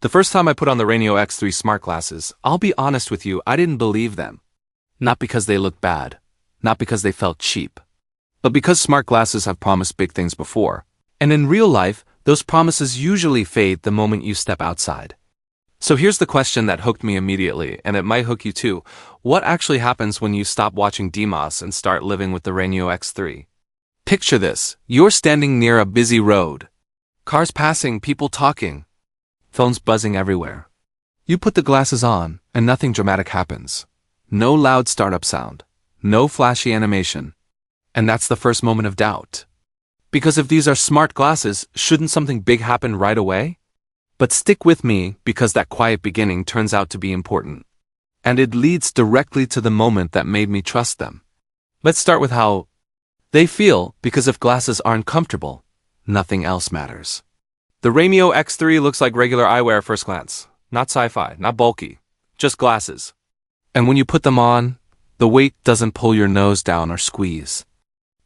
The first time I put on the RayNeo X3 Smart Glasses, I'll be honest with you, I didn't believe them. Not because they looked bad, not because they felt cheap, but because smart glasses have promised big things before. And in real life, those promises usually fade the moment you step outside. So here's the question that hooked me immediately, and it might hook you too. What actually happens when you stop watching DMOS and start living with the RayNeo X3? Picture this. You're standing near a busy road. Cars passing, people talking, phones buzzing everywhere. You put the glasses on, and nothing dramatic happens. No loud startup sound. No flashy animation. And that's the first moment of doubt. Because if these are smart glasses, shouldn't something big happen right away? But stick with me, because that quiet beginning turns out to be important. And it leads directly to the moment that made me trust them. Let's start with how they feel, because if glasses aren't comfortable, nothing else matters. The RayNeo X3 looks like regular eyewear at first glance. Not sci-fi, not bulky, just glasses. And when you put them on, the weight doesn't pull your nose down or squeeze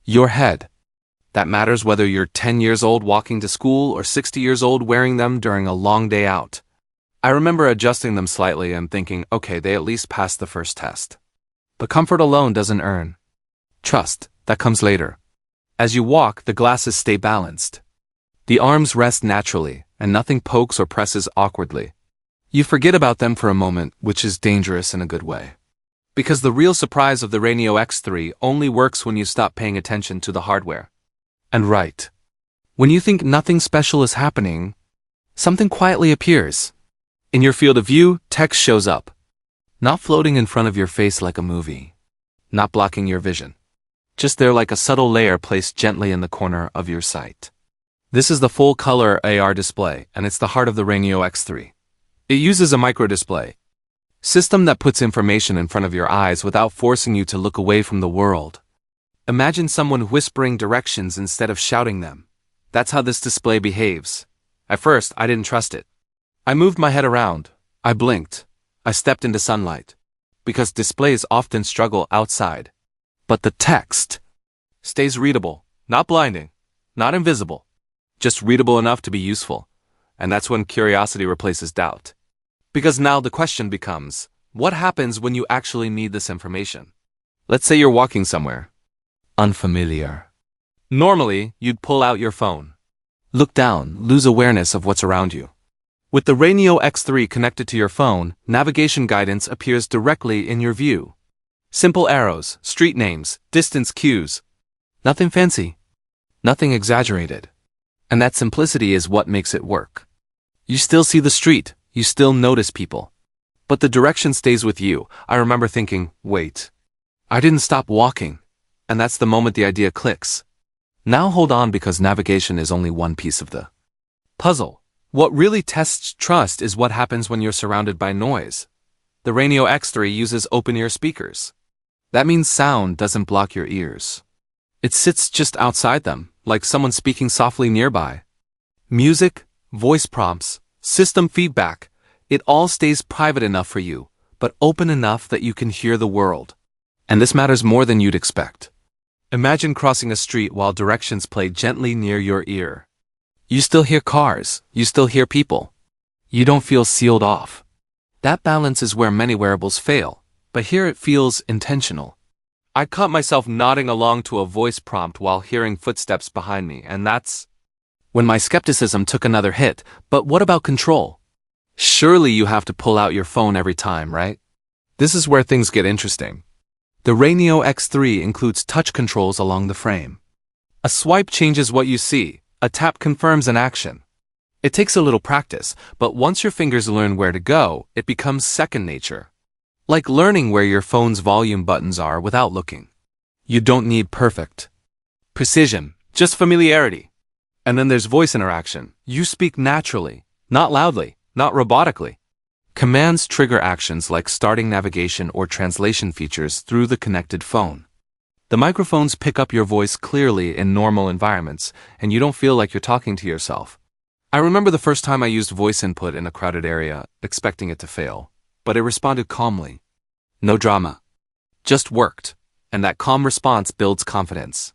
your head. That matters whether you're 10 years old walking to school or 60 years old wearing them during a long day out. I remember adjusting them slightly and thinking, okay, they at least passed the first test. But comfort alone doesn't earn trust. That comes later. As you walk, the glasses stay balanced. The arms rest naturally, and nothing pokes or presses awkwardly. You forget about them for a moment, which is dangerous in a good way. Because the real surprise of the RayNeo X3 only works when you stop paying attention to the hardware. And right, when you think nothing special is happening, something quietly appears. In your field of view, text shows up. Not floating in front of your face like a movie. Not blocking your vision. Just there like a subtle layer placed gently in the corner of your sight. This is the full-color AR display, and it's the heart of the RayNeo X3. It uses a microdisplay system that puts information in front of your eyes without forcing you to look away from the world. Imagine someone whispering directions instead of shouting them. That's how this display behaves. At first, I didn't trust it. I moved my head around. I blinked. I stepped into sunlight. Because displays often struggle outside. But the text stays readable, not blinding, not invisible, just readable enough to be useful. And that's when curiosity replaces doubt. Because now the question becomes, what happens when you actually need this information? Let's say you're walking somewhere unfamiliar. Normally, you'd pull out your phone, look down, lose awareness of what's around you. With the RayNeo X3 connected to your phone, navigation guidance appears directly in your view. Simple arrows, street names, distance cues. Nothing fancy. Nothing exaggerated. And that simplicity is what makes it work. You still see the street, you still notice people. But the direction stays with you. I remember thinking, wait, I didn't stop walking. And that's the moment the idea clicks. Now hold on, because navigation is only one piece of the puzzle. What really tests trust is what happens when you're surrounded by noise. The RayNeo X3 uses open-ear speakers. That means sound doesn't block your ears. It sits just outside them, like someone speaking softly nearby. Music, voice prompts, system feedback, it all stays private enough for you, but open enough that you can hear the world. And this matters more than you'd expect. Imagine crossing a street while directions play gently near your ear. You still hear cars, you still hear people. You don't feel sealed off. That balance is where many wearables fail, but here it feels intentional. I caught myself nodding along to a voice prompt while hearing footsteps behind me, and that's when my skepticism took another hit. But what about control? Surely you have to pull out your phone every time, right? This is where things get interesting. The RayNeo X3 includes touch controls along the frame. A swipe changes what you see, a tap confirms an action. It takes a little practice, but once your fingers learn where to go, it becomes second nature. Like learning where your phone's volume buttons are without looking. You don't need perfect precision, just familiarity. And then there's voice interaction. You speak naturally, not loudly, not robotically. Commands trigger actions like starting navigation or translation features through the connected phone. The microphones pick up your voice clearly in normal environments, and you don't feel like you're talking to yourself. I remember the first time I used voice input in a crowded area, expecting it to fail, but it responded calmly. No drama. Just worked, and that calm response builds confidence.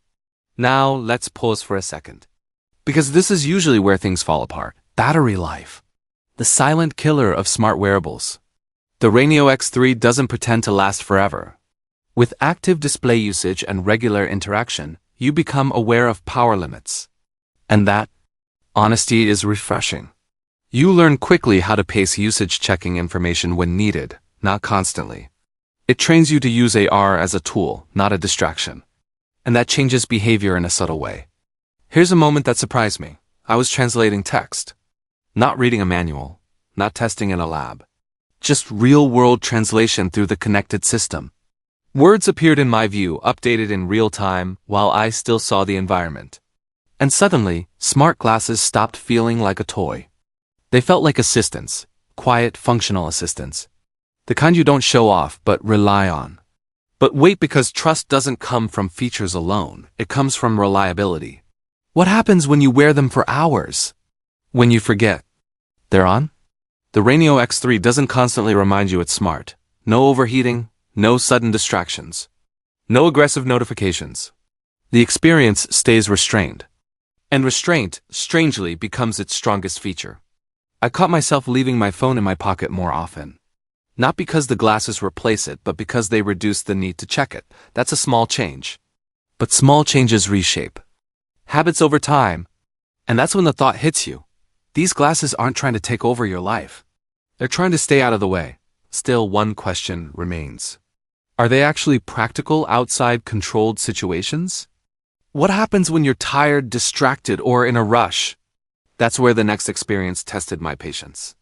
Now, let's pause for a second. Because this is usually where things fall apart. Battery life. The silent killer of smart wearables. The RayNeo X3 doesn't pretend to last forever. With active display usage and regular interaction, you become aware of power limits. And that honesty is refreshing. You learn quickly how to pace usage, checking information when needed, not constantly. It trains you to use AR as a tool, not a distraction. And that changes behavior in a subtle way. Here's a moment that surprised me. I was translating text. Not reading a manual, not testing in a lab. Just real-world translation through the connected system. Words appeared in my view, updated in real time, while I still saw the environment. And suddenly, smart glasses stopped feeling like a toy. They felt like assistants, quiet, functional assistants. The kind you don't show off, but rely on. But wait, because trust doesn't come from features alone, it comes from reliability. What happens when you wear them for hours? When you forget they're on? The RayNeo X3 doesn't constantly remind you it's smart. No overheating, no sudden distractions. No aggressive notifications. The experience stays restrained. And restraint, strangely, becomes its strongest feature. I caught myself leaving my phone in my pocket more often. Not because the glasses replace it, but because they reduce the need to check it. That's a small change. But small changes reshape habits over time. And that's when the thought hits you. These glasses aren't trying to take over your life. They're trying to stay out of the way. Still, one question remains. Are they actually practical outside controlled situations? What happens when you're tired, distracted, or in a rush? That's where the next experience tested my patience.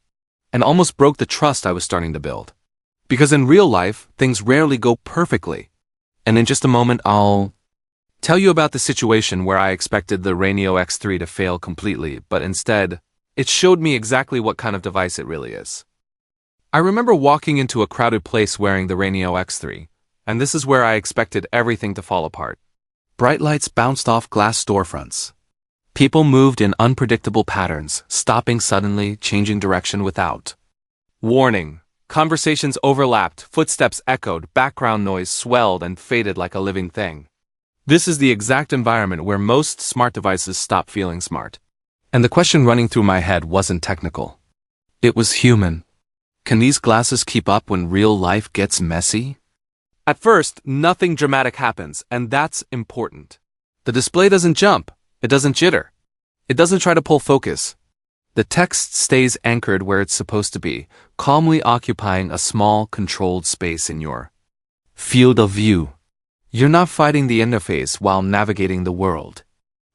And almost broke the trust I was starting to build. Because in real life, things rarely go perfectly. And in just a moment, I'll tell you about the situation where I expected the RayNeo X3 to fail completely, but instead, it showed me exactly what kind of device it really is. I remember walking into a crowded place wearing the RayNeo X3, and this is where I expected everything to fall apart. Bright lights bounced off glass storefronts. People moved in unpredictable patterns, stopping suddenly, changing direction without warning. Conversations overlapped, footsteps echoed, background noise swelled and faded like a living thing. This is the exact environment where most smart devices stop feeling smart. And the question running through my head wasn't technical. It was human. Can these glasses keep up when real life gets messy? At first, nothing dramatic happens, and that's important. The display doesn't jump. It doesn't jitter. It doesn't try to pull focus. The text stays anchored where it's supposed to be, calmly occupying a small, controlled space in your field of view. You're not fighting the interface while navigating the world.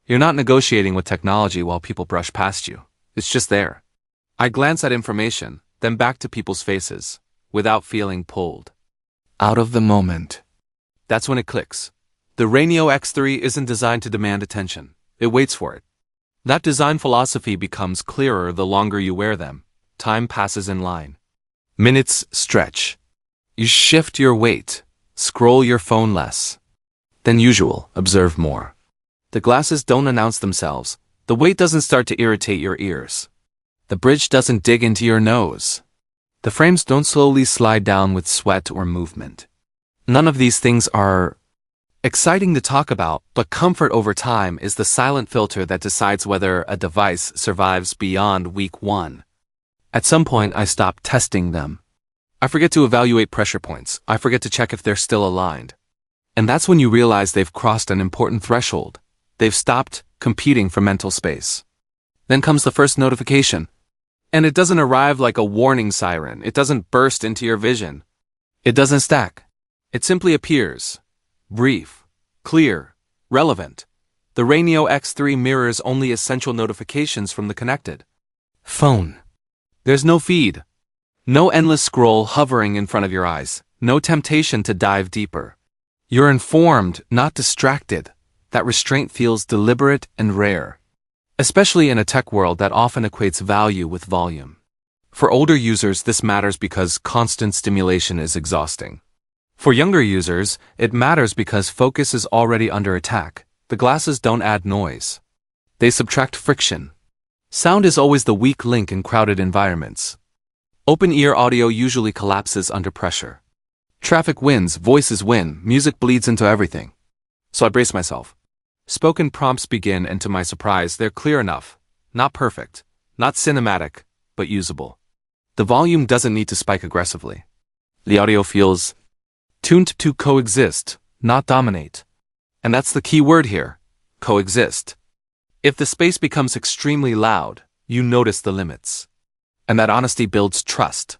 You're not negotiating with technology while people brush past you. It's just there. I glance at information, then back to people's faces, without feeling pulled out of the moment. That's when it clicks. The RayNeo X3 isn't designed to demand attention. It waits for it. That design philosophy becomes clearer the longer you wear them. Time passes in line. Minutes stretch. You shift your weight, scroll your phone less than usual, observe more. The glasses don't announce themselves. The weight doesn't start to irritate your ears. The bridge doesn't dig into your nose. The frames don't slowly slide down with sweat or movement. None of these things are exciting to talk about, but comfort over time is the silent filter that decides whether a device survives beyond week 1. At some point, I stop testing them. I forget to evaluate pressure points. I forget to check if they're still aligned. And that's when you realize they've crossed an important threshold. They've stopped competing for mental space. Then comes the first notification. And it doesn't arrive like a warning siren. It doesn't burst into your vision. It doesn't stack. It simply appears. Brief, clear, relevant. The RayNeo X3 mirrors only essential notifications from the connected phone. There's no feed. No endless scroll hovering in front of your eyes. No temptation to dive deeper. You're informed, not distracted. That restraint feels deliberate and rare, especially in a tech world that often equates value with volume. For older users, this matters because constant stimulation is exhausting. For younger users, it matters because focus is already under attack. The glasses don't add noise. They subtract friction. Sound is always the weak link in crowded environments. Open-ear audio usually collapses under pressure. Traffic wins, voices win, music bleeds into everything. So I brace myself. Spoken prompts begin, and to my surprise, they're clear enough. Not perfect. Not cinematic. but usable. The volume doesn't need to spike aggressively. The audio feels tuned to coexist, not dominate. And that's the key word here, coexist. If the space becomes extremely loud, you notice the limits. And that honesty builds trust.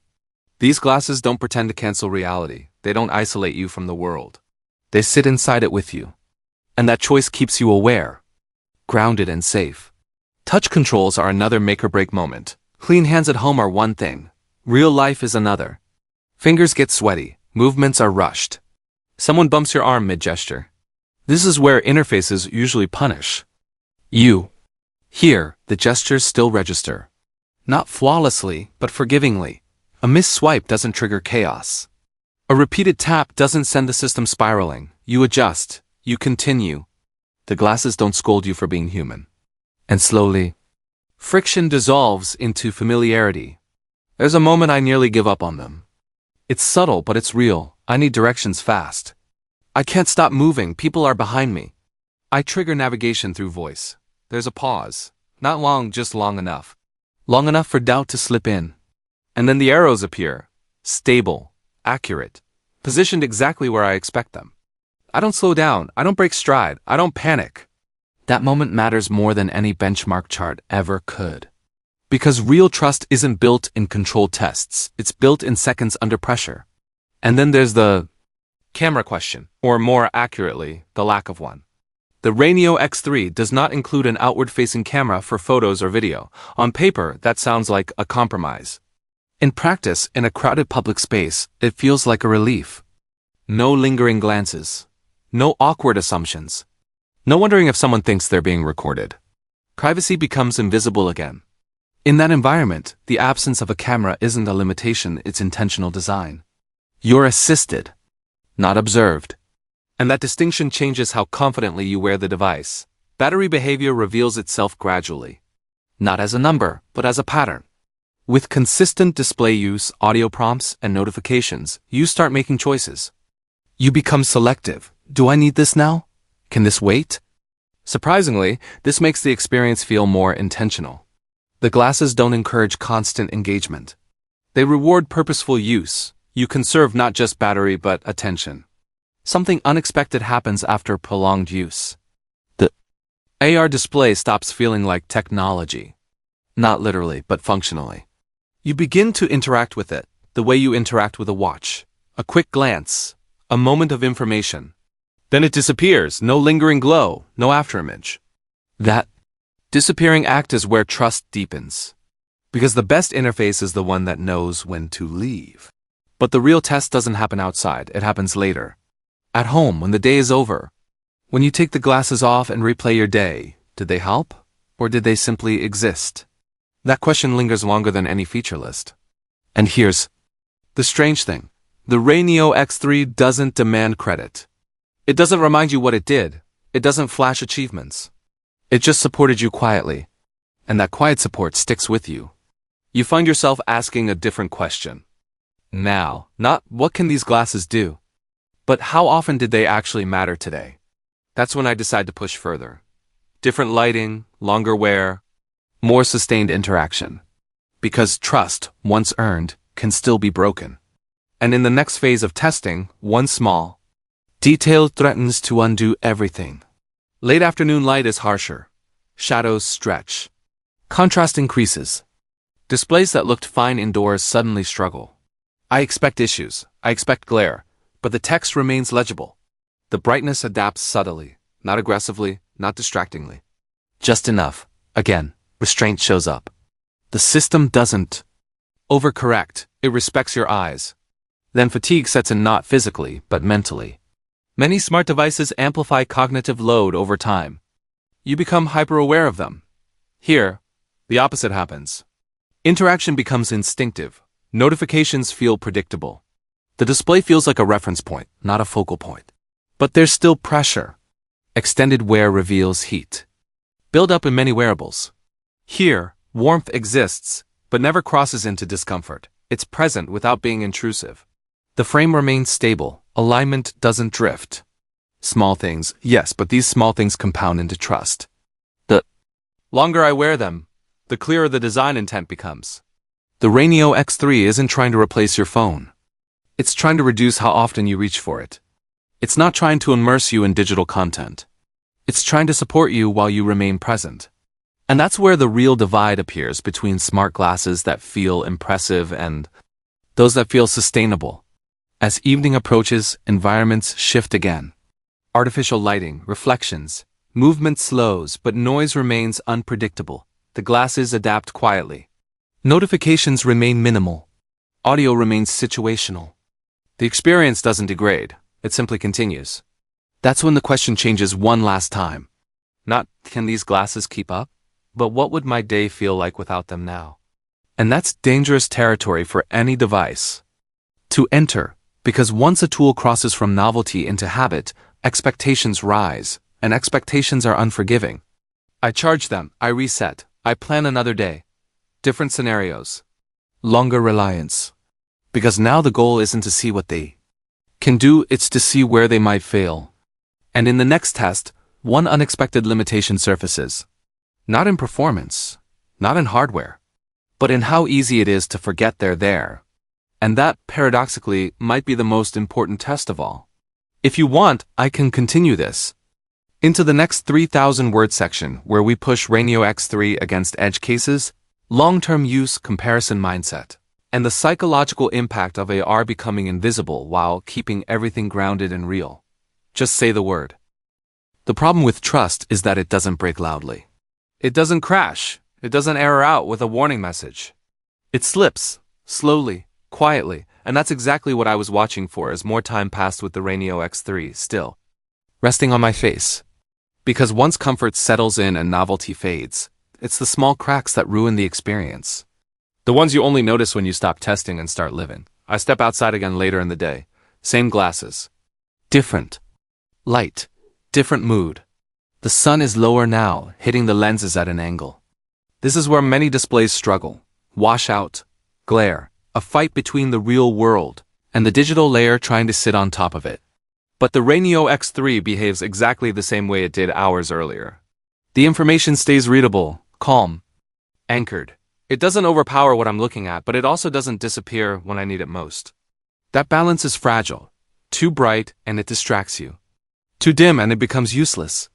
These glasses don't pretend to cancel reality. They don't isolate you from the world. They sit inside it with you. And that choice keeps you aware, grounded and safe. Touch controls are another make-or-break moment. Clean hands at home are one thing. Real life is another. Fingers get sweaty. Movements are rushed. Someone bumps your arm mid-gesture. This is where interfaces usually punish you. Here, the gestures still register. Not flawlessly, but forgivingly. A missed swipe doesn't trigger chaos. A repeated tap doesn't send the system spiraling. You adjust. You continue. The glasses don't scold you for being human. And slowly, friction dissolves into familiarity. There's a moment I nearly give up on them. It's subtle, but it's real. I need directions fast. I can't stop moving. People are behind me. I trigger navigation through voice. There's a pause. Not long, just long enough. Long enough for doubt to slip in. And then the arrows appear. Stable, accurate, positioned exactly where I expect them. I don't slow down. I don't break stride. I don't panic. That moment matters more than any benchmark chart ever could. Because real trust isn't built in controlled tests. It's built in seconds under pressure. And then there's the camera question, or more accurately, the lack of one. The RayNeo X3 does not include an outward-facing camera for photos or video. On paper, that sounds like a compromise. In practice, in a crowded public space, it feels like a relief. No lingering glances. No awkward assumptions. No wondering if someone thinks they're being recorded. Privacy becomes invisible again. In that environment, the absence of a camera isn't a limitation, it's intentional design. You're assisted, not observed. And that distinction changes how confidently you wear the device. Battery behavior reveals itself gradually. Not as a number, but as a pattern. With consistent display use, audio prompts, and notifications, you start making choices. You become selective. Do I need this now? Can this wait? Surprisingly, this makes the experience feel more intentional. The glasses don't encourage constant engagement. They reward purposeful use. You conserve not just battery but attention. Something unexpected happens after prolonged use. The AR display stops feeling like technology. Not literally, but functionally. You begin to interact with it, the way you interact with a watch. A quick glance, a moment of information. Then it disappears, no lingering glow, no afterimage. That disappearing act is where trust deepens. Because the best interface is the one that knows when to leave. But the real test doesn't happen outside, it happens later. At home, when the day is over. When you take the glasses off and replay your day, did they help? Or did they simply exist? That question lingers longer than any feature list. And here's the strange thing. The RayNeo X3 doesn't demand credit. It doesn't remind you what it did. It doesn't flash achievements. It just supported you quietly. And that quiet support sticks with you. You find yourself asking a different question. Now, not what can these glasses do? But how often did they actually matter today? That's when I decide to push further. Different lighting, longer wear, more sustained interaction. Because trust, once earned, can still be broken. And in the next phase of testing, one small detail threatens to undo everything. Late afternoon light is harsher. Shadows stretch. Contrast increases. Displays that looked fine indoors suddenly struggle. I expect issues. I expect glare. But the text remains legible. The brightness adapts subtly, not aggressively, not distractingly. Just enough. Again, restraint shows up. The system doesn't overcorrect. It respects your eyes. Then fatigue sets in not physically, but mentally. Many smart devices amplify cognitive load over time. You become hyper-aware of them. Here, the opposite happens. Interaction becomes instinctive. Notifications feel predictable. The display feels like a reference point, not a focal point. But there's still pressure. Extended wear reveals heat. Build up in many wearables. Here, warmth exists, but never crosses into discomfort. It's present without being intrusive. The frame remains stable. Alignment doesn't drift. Small things, yes, but these small things compound into trust. The longer I wear them, the clearer the design intent becomes. The RayNeo X3 isn't trying to replace your phone. It's trying to reduce how often you reach for it. It's not trying to immerse you in digital content. It's trying to support you while you remain present. And that's where the real divide appears between smart glasses that feel impressive and those that feel sustainable. As evening approaches, environments shift again. Artificial lighting, reflections, movement slows, but noise remains unpredictable. The glasses adapt quietly. Notifications remain minimal. Audio remains situational. The experience doesn't degrade, it simply continues. That's when the question changes one last time. Not, can these glasses keep up? But what would my day feel like without them now? And that's dangerous territory for any device to enter, because once a tool crosses from novelty into habit, expectations rise, and expectations are unforgiving. I charge them, I reset, I plan another day. Different scenarios. Longer reliance. Because now the goal isn't to see what they can do, it's to see where they might fail. And in the next test, one unexpected limitation surfaces. Not in performance, not in hardware, but in how easy it is to forget they're there. And that, paradoxically, might be the most important test of all. If you want, I can continue this into the next 3,000 word section where we push RayNeo X3 against edge cases, long-term use comparison mindset, and the psychological impact of AR becoming invisible while keeping everything grounded and real. Just say the word. The problem with trust is that it doesn't break loudly. It doesn't crash. It doesn't error out with a warning message. It slips, slowly, quietly, and that's exactly what I was watching for as more time passed with the RayNeo X3, still resting on my face. Because once comfort settles in and novelty fades, it's the small cracks that ruin the experience. The ones you only notice when you stop testing and start living. I step outside again later in the day. Same glasses. Different light. Different mood. The sun is lower now, hitting the lenses at an angle. This is where many displays struggle. Washout, glare, a fight between the real world and the digital layer trying to sit on top of it. But the RayNeo X3 behaves exactly the same way it did hours earlier. The information stays readable, calm, anchored. It doesn't overpower what I'm looking at, but it also doesn't disappear when I need it most. That balance is fragile. Too bright and it distracts you. Too dim and it becomes useless.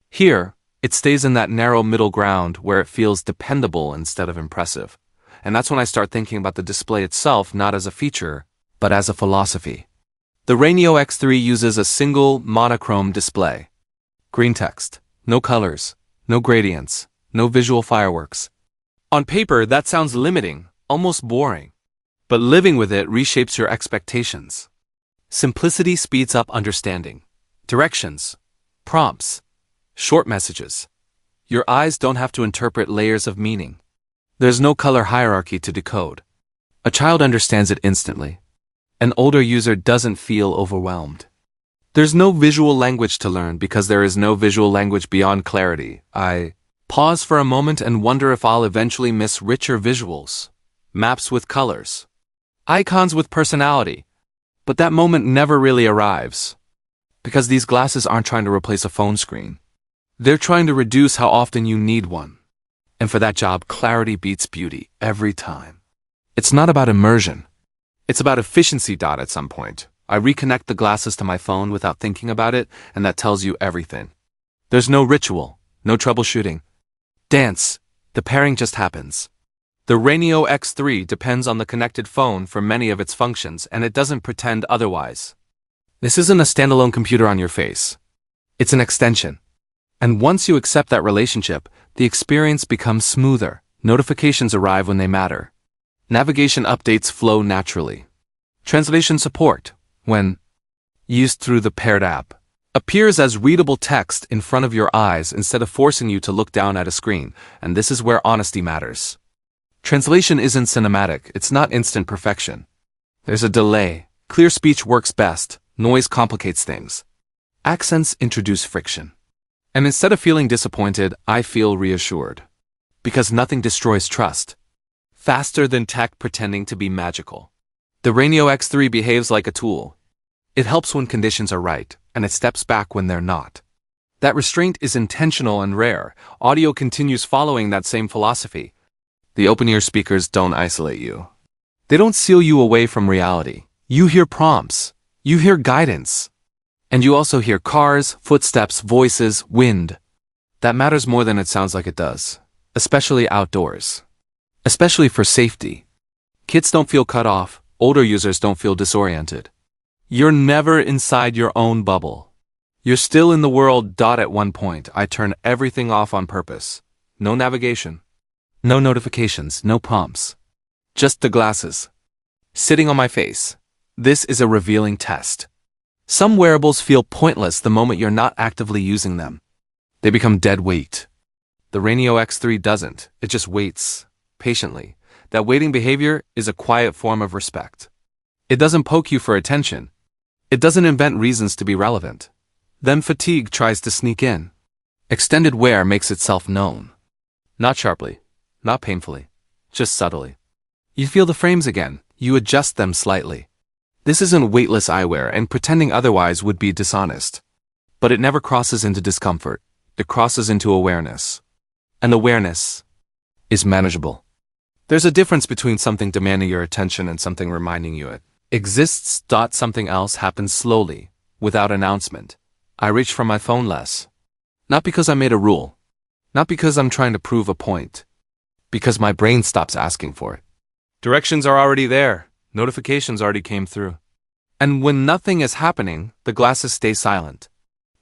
Here, it stays in that narrow middle ground where it feels dependable instead of impressive. And that's when I start thinking about the display itself not as a feature, but as a philosophy. The RayNeo X3 uses a single monochrome display. Green text, no colors, no gradients, no visual fireworks. On paper, that sounds limiting, almost boring. But living with it reshapes your expectations. Simplicity speeds up understanding. Directions, prompts, short messages. Your eyes don't have to interpret layers of meaning. There's no color hierarchy to decode. A child understands it instantly. An older user doesn't feel overwhelmed. There's no visual language to learn because there is no visual language beyond clarity. I pause for a moment and wonder if I'll eventually miss richer visuals, maps with colors, icons with personality. But that moment never really arrives. Because these glasses aren't trying to replace a phone screen. They're trying to reduce how often you need one. And for that job, clarity beats beauty every time. It's not about immersion. It's about efficiency. At some point, I reconnect the glasses to my phone without thinking about it, and that tells you everything. There's no ritual, no troubleshooting. Dance. The pairing just happens. The RayNeo X3 depends on the connected phone for many of its functions, and it doesn't pretend otherwise. This isn't a standalone computer on your face. It's an extension. And once you accept that relationship, the experience becomes smoother. Notifications arrive when they matter. Navigation updates flow naturally. Translation support, when used through the paired app, appears as readable text in front of your eyes instead of forcing you to look down at a screen, and this is where honesty matters. Translation isn't cinematic, it's not instant perfection. There's a delay. Clear speech works best. Noise complicates things. Accents introduce friction. And instead of feeling disappointed, I feel reassured. Because nothing destroys trust. Faster than tech pretending to be magical. The RayNeo X3 behaves like a tool. It helps when conditions are right, and it steps back when they're not. That restraint is intentional and rare. Audio continues following that same philosophy. The open-ear speakers don't isolate you. They don't seal you away from reality. You hear prompts. You hear guidance. And you also hear cars, footsteps, voices, wind. That matters more than it sounds like it does, especially outdoors. Especially for safety. Kids don't feel cut off. Older users don't feel disoriented. You're never inside your own bubble. You're still in the world. At one point, I turn everything off on purpose. No navigation. No notifications, no prompts. Just the glasses. Sitting on my face. This is a revealing test. Some wearables feel pointless the moment you're not actively using them. They become dead weight. The RayNeo X3 doesn't. It just waits, patiently. That waiting behavior is a quiet form of respect. It doesn't poke you for attention. It doesn't invent reasons to be relevant. Then fatigue tries to sneak in. Extended wear makes itself known. Not sharply, not painfully, just subtly. You feel the frames again. You adjust them slightly. This isn't weightless eyewear, and pretending otherwise would be dishonest. But it never crosses into discomfort. It crosses into awareness. And awareness is manageable. There's a difference between something demanding your attention and something reminding you it exists. Something else happens slowly, without announcement. I reach for my phone less. Not because I made a rule. Not because I'm trying to prove a point. Because my brain stops asking for it. Directions are already there. Notifications already came through. And when nothing is happening, the glasses stay silent.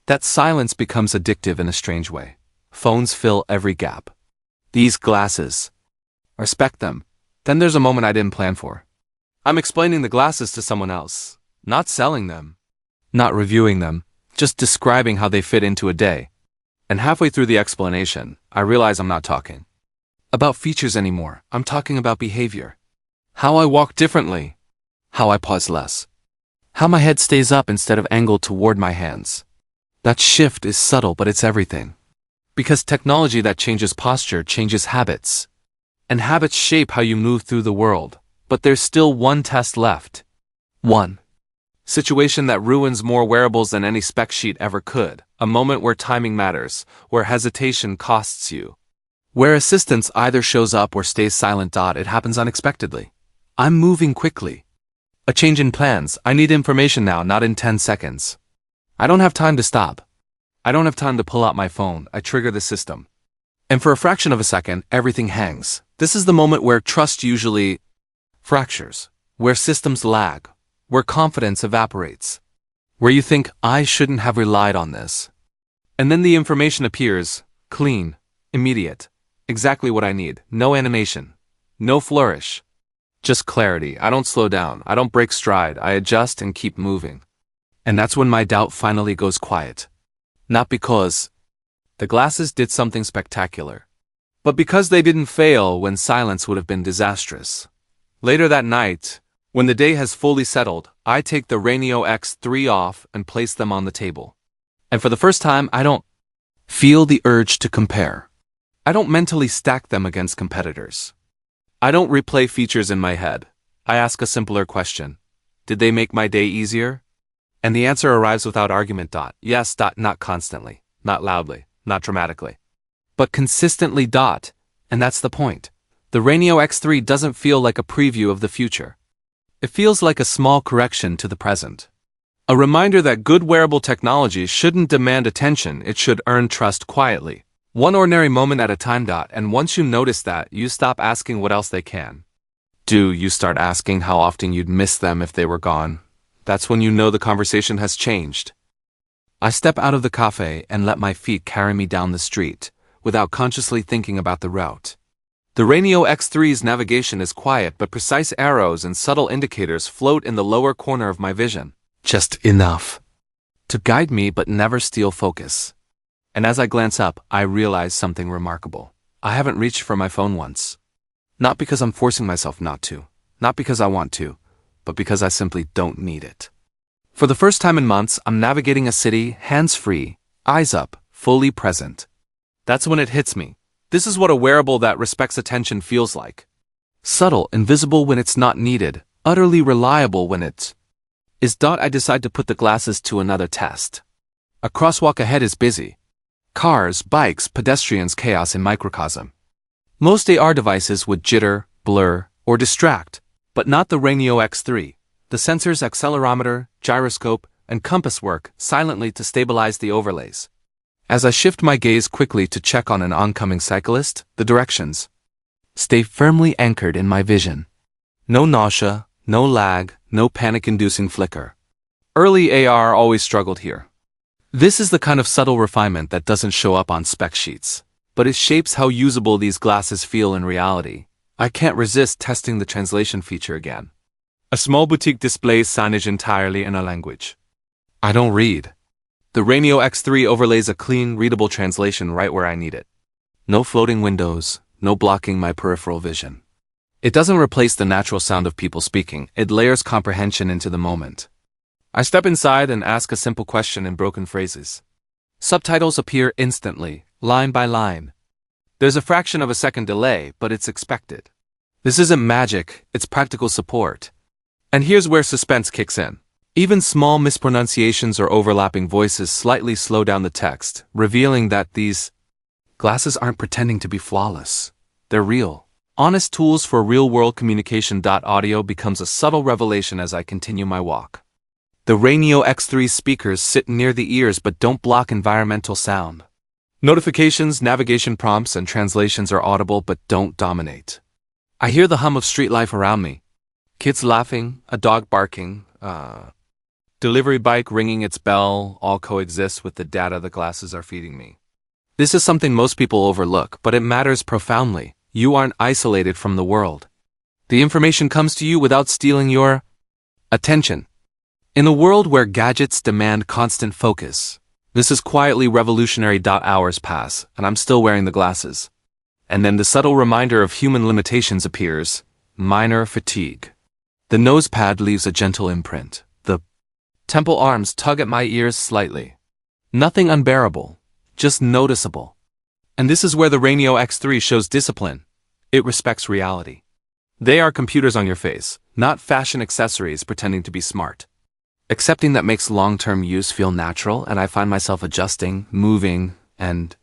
That silence becomes addictive in a strange way. Phones fill every gap. These glasses. Respect them. Then there's a moment I didn't plan for. I'm explaining the glasses to someone else. Not selling them. Not reviewing them. Just describing how they fit into a day. And halfway through the explanation, I realize I'm not talking about features anymore. I'm talking about behavior. How I walk differently. How I pause less. How my head stays up instead of angled toward my hands. That shift is subtle, but it's everything. Because technology that changes posture changes habits. And habits shape how you move through the world. But there's still one test left. One situation that ruins more wearables than any spec sheet ever could. A moment where timing matters, where hesitation costs you. Where assistance either shows up or stays silent. It happens unexpectedly. I'm moving quickly. A change in plans. I need information now, not in 10 seconds. I don't have time to stop. I don't have time to pull out my phone. I trigger the system. And for a fraction of a second, everything hangs. This is the moment where trust usually fractures, where systems lag, where confidence evaporates, where you think, I shouldn't have relied on this. And then the information appears, clean, immediate, exactly what I need. No animation, no flourish. Just clarity. I don't slow down. I don't break stride. I adjust and keep moving. And that's when my doubt finally goes quiet. Not because the glasses did something spectacular, but because they didn't fail when silence would have been disastrous. Later that night, when the day has fully settled, I take the RayNeo X3 off and place them on the table. And for the first time, I don't feel the urge to compare. I don't mentally stack them against competitors. I don't replay features in my head. I ask a simpler question. Did they make my day easier? And the answer arrives without argument. Yes. Not constantly, not loudly, not dramatically, but consistently. And that's the point. The RayNeo X3 doesn't feel like a preview of the future. It feels like a small correction to the present. A reminder that good wearable technology shouldn't demand attention, it should earn trust quietly. One ordinary moment at a time. And once you notice that, you stop asking what else they can do. You start asking how often you'd miss them if they were gone. That's when you know the conversation has changed. I step out of the cafe and let my feet carry me down the street, without consciously thinking about the route. The RayNeo X3's navigation is quiet, but precise arrows and subtle indicators float in the lower corner of my vision. Just enough to guide me but never steal focus. And as I glance up, I realize something remarkable. I haven't reached for my phone once. Not because I'm forcing myself not to, not because I want to, but because I simply don't need it. For the first time in months, I'm navigating a city, hands-free, eyes up, fully present. That's when it hits me. This is what a wearable that respects attention feels like. Subtle, invisible when it's not needed, utterly reliable when it is. I decide to put the glasses to another test. A crosswalk ahead is busy. Cars, bikes, pedestrians, chaos in microcosm. Most AR devices would jitter, blur, or distract, but not the RayNeo X3. The sensor's accelerometer, gyroscope, and compass work silently to stabilize the overlays. As I shift my gaze quickly to check on an oncoming cyclist, the directions stay firmly anchored in my vision. No nausea, no lag, no panic-inducing flicker. Early AR always struggled here. This is the kind of subtle refinement that doesn't show up on spec sheets, but it shapes how usable these glasses feel in reality. I can't resist testing the translation feature again. A small boutique displays signage entirely in a language I don't read. The RayNeo X3 overlays a clean, readable translation right where I need it. No floating windows, no blocking my peripheral vision. It doesn't replace the natural sound of people speaking, it layers comprehension into the moment. I step inside and ask a simple question in broken phrases. Subtitles appear instantly, line by line. There's a fraction of a second delay, but it's expected. This isn't magic, it's practical support. And here's where suspense kicks in. Even small mispronunciations or overlapping voices slightly slow down the text, revealing that these glasses aren't pretending to be flawless. They're real. Honest tools for real-world communication. Audio becomes a subtle revelation as I continue my walk. The RayNeo X3 speakers sit near the ears but don't block environmental sound. Notifications, navigation prompts, and translations are audible but don't dominate. I hear the hum of street life around me. Kids laughing, a dog barking, delivery bike ringing its bell all coexist with the data the glasses are feeding me. This is something most people overlook, but it matters profoundly. You aren't isolated from the world. The information comes to you without stealing your attention. In a world where gadgets demand constant focus, this is quietly revolutionary. Hours pass, and I'm still wearing the glasses. And then the subtle reminder of human limitations appears: minor fatigue. The nose pad leaves a gentle imprint. The temple arms tug at my ears slightly. Nothing unbearable, just noticeable. And this is where the RayNeo X3 shows discipline. It respects reality. They are computers on your face, not fashion accessories pretending to be smart. Accepting that makes long-term use feel natural, and I find myself adjusting, moving, and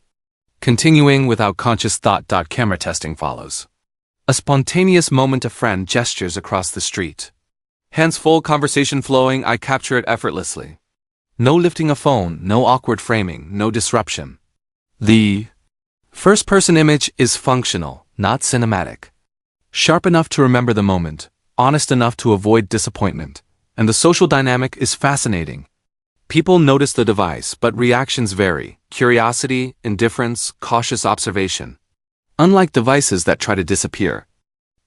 continuing without conscious thought. Camera testing follows. A spontaneous moment, a friend gestures across the street. Hands full, conversation flowing, I capture it effortlessly. No lifting a phone, no awkward framing, no disruption. The first-person image is functional, not cinematic. Sharp enough to remember the moment, honest enough to avoid disappointment. And the social dynamic is fascinating. People notice the device, but reactions vary: curiosity, indifference, cautious observation. Unlike devices that try to disappear,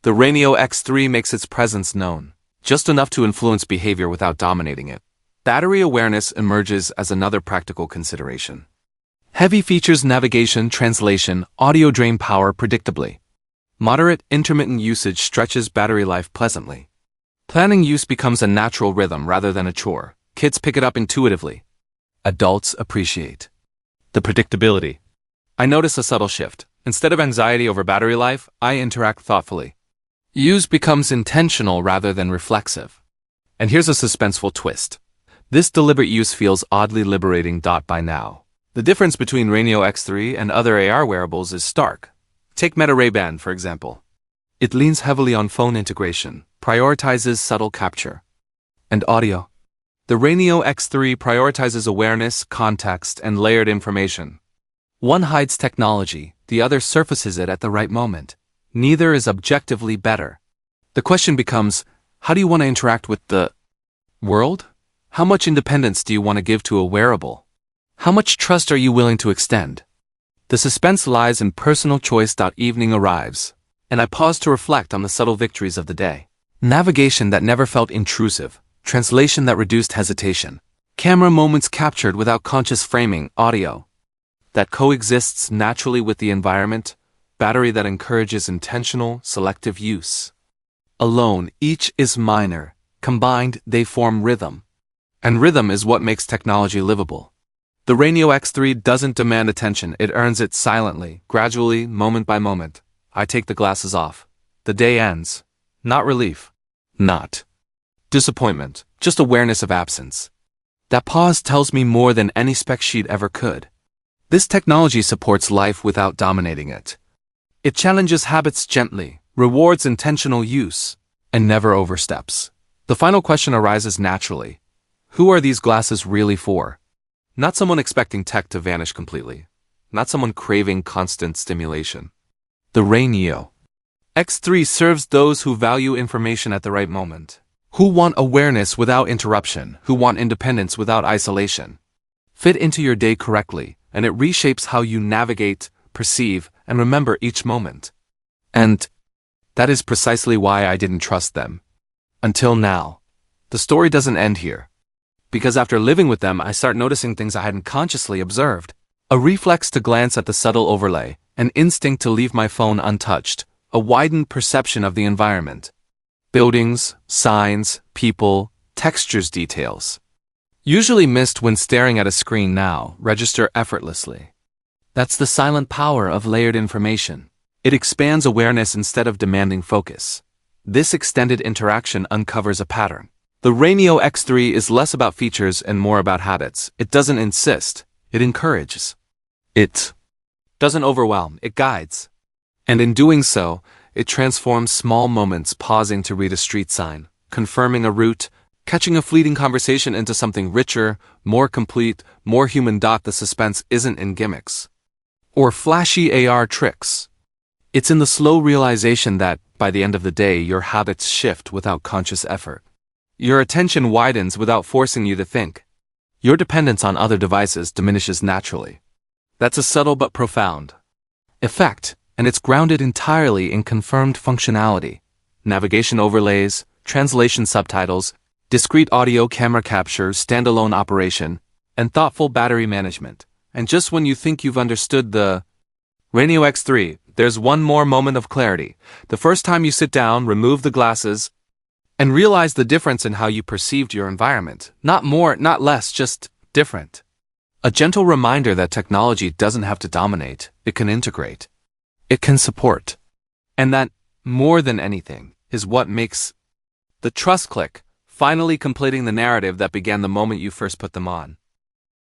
the RayNeo X3 makes its presence known, just enough to influence behavior without dominating it. Battery awareness emerges as another practical consideration. Heavy features navigation, translation, audio drain power predictably. Moderate, intermittent usage stretches battery life pleasantly. Planning use becomes a natural rhythm rather than a chore. Kids pick it up intuitively. Adults appreciate the predictability. I notice a subtle shift. Instead of anxiety over battery life, I interact thoughtfully. Use becomes intentional rather than reflexive. And here's a suspenseful twist. This deliberate use feels oddly liberating. By now, the difference between RayNeo X3 and other AR wearables is stark. Take Meta Ray-Ban, for example. It leans heavily on phone integration, prioritizes subtle capture, and audio. The RayNeo X3 prioritizes awareness, context, and layered information. One hides technology, the other surfaces it at the right moment. Neither is objectively better. The question becomes, how do you want to interact with the world? How much independence do you want to give to a wearable? How much trust are you willing to extend? The suspense lies in personal choice. Evening arrives, and I pause to reflect on the subtle victories of the day. Navigation that never felt intrusive, translation that reduced hesitation, camera moments captured without conscious framing, audio that coexists naturally with the environment, battery that encourages intentional, selective use. Alone, each is minor. Combined, they form rhythm. And rhythm is what makes technology livable. The RayNeo X3 doesn't demand attention, it earns it silently, gradually, moment by moment. I take the glasses off. The day ends. Not relief. Not disappointment. Just awareness of absence. That pause tells me more than any spec sheet ever could. This technology supports life without dominating it. It challenges habits gently, rewards intentional use, and never oversteps. The final question arises naturally. Who are these glasses really for? Not someone expecting tech to vanish completely. Not someone craving constant stimulation. The RayNeo X3 serves those who value information at the right moment. Who want awareness without interruption, who want independence without isolation. Fit into your day correctly, and it reshapes how you navigate, perceive, and remember each moment. And that is precisely why I didn't trust them. Until now. The story doesn't end here. Because after living with them, I start noticing things I hadn't consciously observed. A reflex to glance at the subtle overlay, an instinct to leave my phone untouched, a widened perception of the environment. Buildings, signs, people, textures, details. Usually missed when staring at a screen now, register effortlessly. That's the silent power of layered information. It expands awareness instead of demanding focus. This extended interaction uncovers a pattern. The RayNeo X3 is less about features and more about habits. It doesn't insist, it encourages. It doesn't overwhelm, it guides. And in doing so, it transforms small moments, pausing to read a street sign, confirming a route, catching a fleeting conversation into something richer, more complete, more human. The suspense isn't in gimmicks or flashy AR tricks. It's in the slow realization that, by the end of the day, your habits shift without conscious effort. Your attention widens without forcing you to think. Your dependence on other devices diminishes naturally. That's a subtle but profound effect, and it's grounded entirely in confirmed functionality. Navigation overlays, translation subtitles, discrete audio camera capture, standalone operation, and thoughtful battery management. And just when you think you've understood the RayNeo X3, there's one more moment of clarity. The first time you sit down, remove the glasses, and realize the difference in how you perceived your environment. Not more, not less, just different. A gentle reminder that technology doesn't have to dominate, it can integrate. It can support. And that, more than anything, is what makes the trust click, finally completing the narrative that began the moment you first put them on.